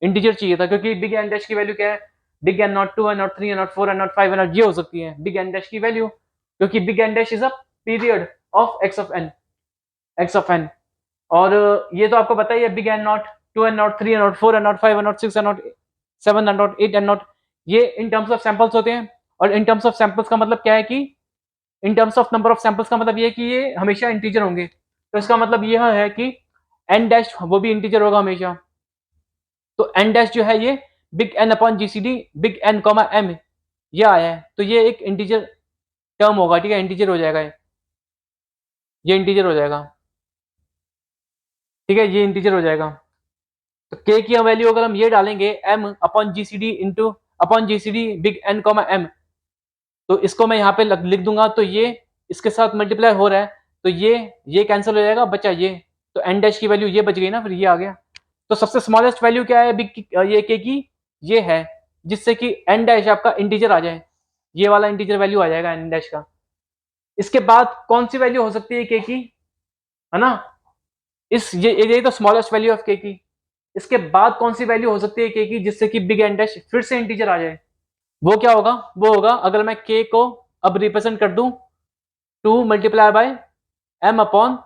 इंटीजर चाहिए था, क्योंकि बिग एन डैश की वैल्यू क्या है, big N not 2 and nought 3 and nought 4 and nought 5 and nought, ये हो सकती है बिग एन डैश की वैल्यू, क्योंकि big N dash is a period of X of N. और ये तो आपको पता ही है, big N not 2 and nought 3 and nought 4 and nought 5 and nought 6 and not 7 and not 8 and nought, ये इन टर्म्स ऑफ सैंपल्स होते हैं। और इन टर्म्स ऑफ सैंपल्स का मतलब क्या है कि in terms of number of samples का मतलब ये है कि ये हमेशा इंटीजर होंगे। तो इसका मतलब यह है कि एन डैश वो भी इंटीजर होगा हमेशा। तो एन डैश जो है ये big N upon GCD big N comma M, ये आया है, तो ये एक इंटीजर टर्म होगा, ठीक है, इंटीजर हो जाएगा ये इंटीजर हो जाएगा, ठीक है, ये इंटीजर हो जाएगा। तो k की वैल्यू अगर हम ये डालेंगे m upon GCD into upon GCD big N comma M, तो इसको मैं यहाँ पे लिख दूंगा, तो ये इसके साथ मल्टीप्लाई हो रहा है, तो ये कैंसिल हो जाएगा, बचा ये, तो एन डैश की वैल्यू ये बच गई ना, फिर ये आ गया। तो सबसे स्मॉलेस्ट वैल्यू क्या है बिग की, ये k की, ये है, जिससे कि एन डैश आपका इंटीजर आ जाए, ये वाला इंटीजर वैल्यू आ जाएगा एन डैश का। इसके बाद कौन सी वैल्यू हो सकती है k की, है ना, इस ये तो स्मॉलेस्ट वैल्यू ऑफ k की। इसके बाद कौन सी वैल्यू हो सकती है k की जिससे कि बिग एन डैश फिर से इंटीजर आ जाए, वो क्या होगा, वो होगा अगर मैं k को अब रिप्रेजेंट कर दूं 2 multiply by m upon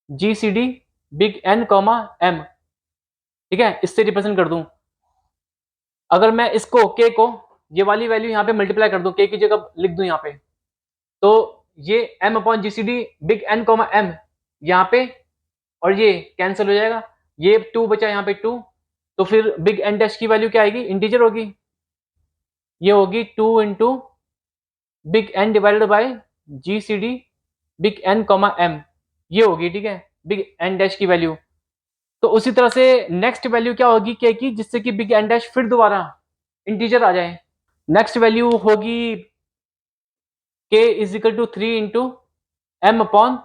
GCD big N comma m, ठीक है, इससे रिप्रेजेंट कर दूं। अगर मैं इसको k को ये वाली वैल्यू यहाँ पे मल्टीप्लाई कर दूं, k की जगह लिख दूं यहाँ पे, तो ये m upon GCD big N comma m यहाँ पे, और ये कैंसिल हो जाएगा, ये 2 बचा यहाँ पे 2, तो फिर बिग एन डैश की वैल्यू क्या आएगी? इंटीजर होगी। ये होगी 2 into big N divided by GCD big N comma M, ये होगी, ठीक है, बिग एन डैश की वैल्यू। तो उसी तरह से नेक्स्ट वैल्यू क्या होगी के की, जिससे कि बिग एन डैश फिर दोबारा इंटीजर आ जाए। नेक्स्ट वैल्यू होगी K is equal to 3 into M upon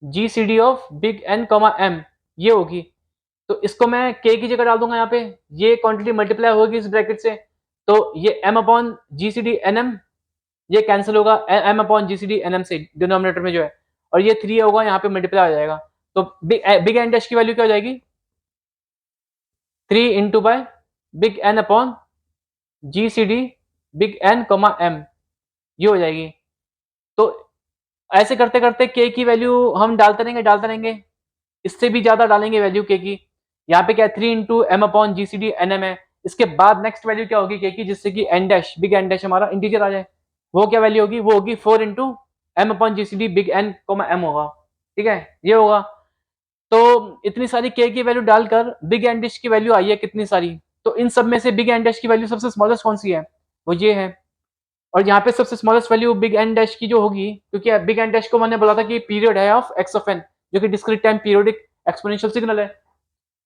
G C D of big N comma M, ये होगी। तो इसको मैं के की जगह डाल दूंगा यहाँ पे, ये क्वांटिटी मल्टीप्लाई होगी इस ब्रैकेट से, तो ये M upon G C D N M, ये कैंसिल होगा M upon G C D N M से डिनोमिनेटर में जो है, और ये 3 होगा यहाँ पे मल्टीप्लाई हो जाएगा। तो बिग एन डैश की वैल्यू क्या हो जाएगी? 3 into by big N upon G C D big N comma M, ये हो जाएगी। तो ऐसे करते करते के की वैल्यू हम डालते रहेंगे, इससे भी ज्यादा डालेंगे वैल्यू के की। यहाँ पे क्या है? 3 into M upon G C D N M है। इसके बाद नेक्स्ट वैल्यू क्या होगी के की, जिससे कि N dash big N dash हमारा इंटीजर आ जाए। वो क्या वैल्यू होगी? वो होगी 4 into M upon G C D big N comma M होगा, ठीक है, ये होगा। तो इतनी सारी के की वैल्यू डालकर बिग एन डैश की वैल्यू आई है कितनी सारी, तो इन सब में से बिग एन डैश की वैल्यू सबसे स्मॉलेस्ट कौन सी है? वो ये है। और यहाँ पे सबसे smallest value big N dash की जो होगी, क्योंकि बिग एन डैश को मैंने बोला था कि पीरियड है ऑफ एक्स ऑफ एन, जो कि discrete time periodic exponential signal है।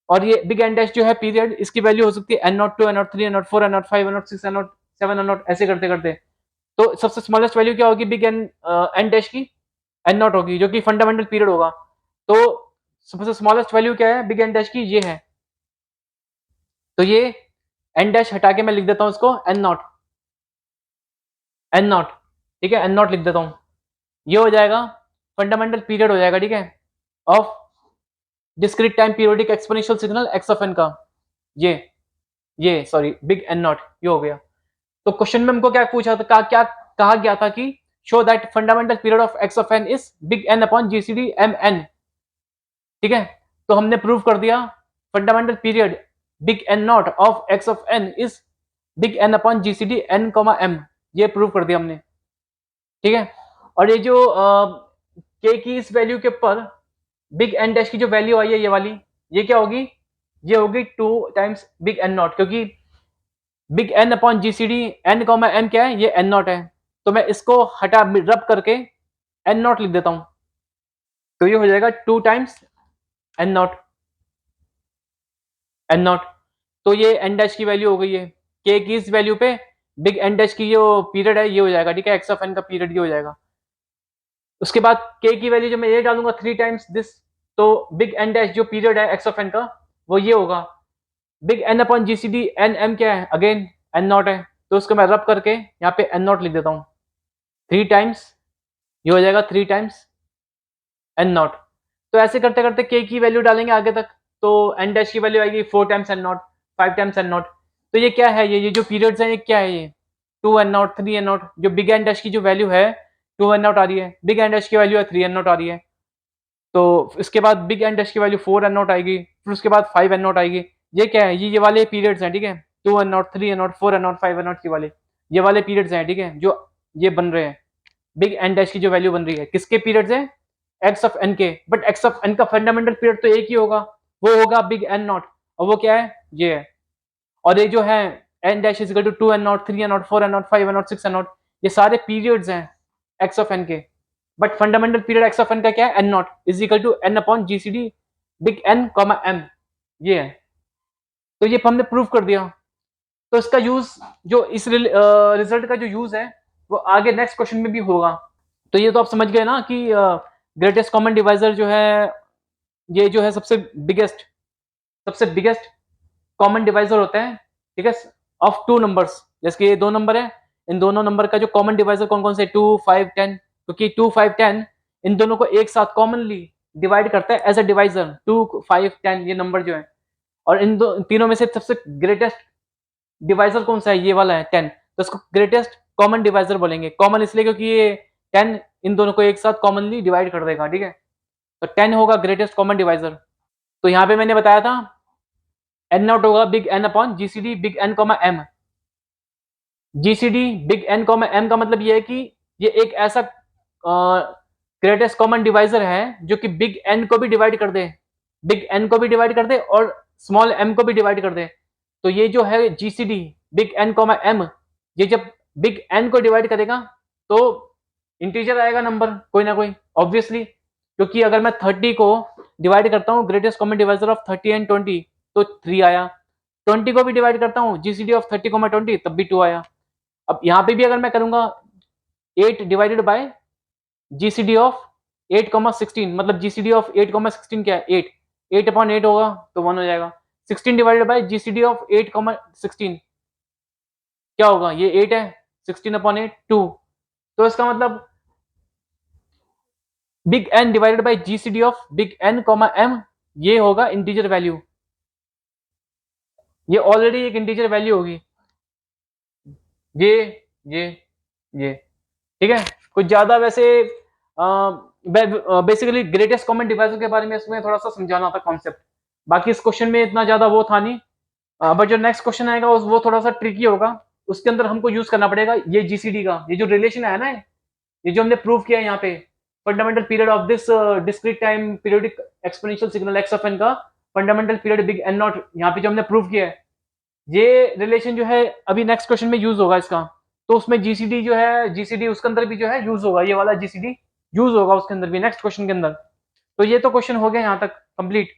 और ये बिग एन डैश जो है पीरियड, इसकी वैल्यू हो सकती है N not 2 N not 3 N not 4 N not 5 N not 6 N nought 7 N nought, ऐसे करते करते। तो सबसे स्मॉलेस्ट वैल्यू क्या होगी बिग एन एन डैश की? एन नॉट होगी, जो कि फंडामेंटल पीरियड होगा। तो सबसे स्मॉलेस्ट वैल्यू क्या है बिग एन डैश की? ये है। तो ये एन डैश हटा के मैं लिख देता हूं इसको एन नॉट, एन नॉट, ठीक है, एन नॉट लिख देता हूं। ये हो जाएगा फंडामेंटल पीरियड हो जाएगा, ठीक है, of discrete time periodic exponential signal X of N का। ये सॉरी बिग एन नॉट, ये हो गया। तो क्वेश्चन में हमको क्या पूछा था, क्या कहा गया था कि show that fundamental period of X of N is big N upon GCD M N, ठीक है। तो हमने प्रूव कर दिया fundamental period big N nought of X of N is big N upon GCD N comma M, ये प्रूव कर दिया हमने, ठीक है। और ये जो के की इस वैल्यू के ऊपर बिग एन डैश की जो वैल्यू आई है ये वाली, ये क्या होगी? ये होगी 2 टाइम्स बिग एन नॉट, क्योंकि big N upon GCD N comma M क्या है? ये एन नॉट है। तो मैं इसको हटा रब करके एन नॉट लिख देता हूं, तो ये हो जाएगा 2 times N nought, N not. तो ये एन डैश की वैल्यू हो गई है, के की इस वैल्यू पे बिग एन डैश की जो पीरियड है ये हो जाएगा, ठीक है, एक्स ऑफ एन का पीरियड ये हो जाएगा। उसके बाद के की वैल्यू जब मैं ये डालूंगा 3 टाइम्स दिस, तो बिग एन डैश जो पीरियड है एक्स ऑफ एन का वो ये होगा। Big N upon GCD N M क्या है? अगेन एन नॉट है। तो उसको मैं रब करके यहाँ पे एन नॉट लिख देता हूँ, 3 टाइम्स, ये हो जाएगा 3 टाइम्स एन नॉट। तो ऐसे करते करते के की वैल्यू डालेंगे आगे तक, तो एन डैश की वैल्यू आएगी 4 times N not, 5 times N not. तो ये क्या है? ये जो पीरियड्स हैं ये क्या है? ये 2 एन नॉट 3 एन नॉट, जो बिग एन डैश की जो वैल्यू है 2 एन नॉट आ रही है, बिग एन डैश की वैल्यू है 3 एन नॉट आ रही है। तो इसके बाद बिग एन डैश की वैल्यू 4 एन नॉट आएगी, फिर उसके बाद 5 एन नॉट आएगी। ये क्या है? ये वाले पीरियड्स हैं, ठीक है, 2 N not 3 N not 4 N not 5 N nought के वाले, ये वाले पीरियड्स हैं, ठीक है, जो ये बन रहे हैं। बिग एन डैश की जो वैल्यू बन रही है किसके पीरियड्स है? एक्स ऑफ एन के। बट एक्स ऑफ एन का फंडामेंटल पीरियड तो एक ही होगा, वो होगा बिग एन नॉट, और वो क्या है? ये है। और ये जो है N dash is equal to 2 N not 3 N not 4 N not 5 N not 6 N not, ये सारे पीरियड्स हैं एक्स ऑफ एन के। But fundamental period X of N का क्या है? N not is equal to N upon GCD big N comma M, ये है। तो ये हमने प्रूव कर दिया। तो इसका यूज, जो इस रिजल्ट का जो यूज है वो आगे नेक्स्ट क्वेश्चन में भी होगा। तो ये तो आप समझ गए ना कि ग्रेटेस्ट कॉमन डिवाइजर जो है, ये जो है सबसे बिगेस्ट कॉमन डिवाइजर होता है, ठीक है, ऑफ टू नंबर्स। जैसे कि ये 2 नंबर है, इन दोनों नंबर का जो कॉमन डिवाइजर कौन कौन से? 2 5 10, क्योंकि 2 5 10 इन दोनों को एक साथ कॉमनली डिवाइड करता है एज अ डिवाइजर, 2 5 10 ये नंबर जो है। और इन तीनों में से सबसे ग्रेटेस्ट डिवाइजर कौन सा है? ये वाला है 10। तो इसको ग्रेटेस्ट कॉमन डिवाइजर बोलेंगे। कॉमन इसलिए क्योंकि ये 10 इन दोनों को एक साथ कॉमनली डिवाइड कर देगा, ठीक है। तो 10 होगा ग्रेटेस्ट कॉमन डिवाइजर। तो यहाँ पे मैंने बताया था एन नॉट होगा big N upon GCD big N comma M. GCD big N comma M का मतलब ये है कि ये एक ऐसा ग्रेटेस्ट कॉमन डिवाइजर है जो कि बिग एन को भी डिवाइड कर दे, बिग एन को भी डिवाइड कर दे और स्मॉल एम को भी डिवाइड कर दे, तो ये जो है GCD big N comma M, ये जब बिग एन को डिवाइड करेगा तो इंटीजर आएगा नंबर कोई ना कोई ऑब्वियसली, क्योंकि अगर मैं 30 को डिवाइड करता हूँ greatest common divisor of 30 and 20 तो 3 आया, 20 को भी डिवाइड करता हूँ जीसीडी ऑफ 30 कॉमा 20 तब भी 2 आया। अब यहाँ पे भी अगर मैं करूंगा 8 डिवाइडेड बाय जीसीडी ऑफ 8,16, मतलब जीसीडी ऑफ 8,16 क्या है 8, 8 अपॉन 8 होगा तो 1 हो जाएगा। 16 डिवाइडेड बाय जीसीडी ऑफ 8,16 क्या होगा, ये 8 है, 16 अपॉन 8 2, तो इसका मतलब big N divided by GCD of big N comma M, ये होगा इंटीजर वैल्यू, ये ऑलरेडी एक इंटीजर वैल्यू होगी, ये ये ये ठीक है। कुछ ज्यादा वैसे बेसिकली ग्रेटेस्ट कॉमन डिवाइजर के बारे में इसमें थोड़ा सा समझाना था कॉन्सेप्ट, बाकी इस क्वेश्चन में इतना ज्यादा वो था नहीं, बट जो नेक्स्ट क्वेश्चन आएगा वो थोड़ा सा ट्रिकी होगा, उसके अंदर हमको यूज करना पड़ेगा ये जीसीडी का, ये जो रिलेशन है ना, ये जो हमने प्रूव किया है यहाँ पे, fundamental period of this discrete time periodic exponential signal X of N का fundamental period big N naught, यहाँ पे जो हमने प्रूव किया है, ये रिलेशन जो है अभी नेक्स्ट क्वेश्चन में यूज होगा इसका, तो उसमें जीसीडी जो है, जीसीडी उसके अंदर भी जो है यूज होगा, ये वाला जीसीडी यूज होगा उसके अंदर भी नेक्स्ट क्वेश्चन के अंदर। तो ये तो क्वेश्चन हो गया यहाँ तक कंप्लीट।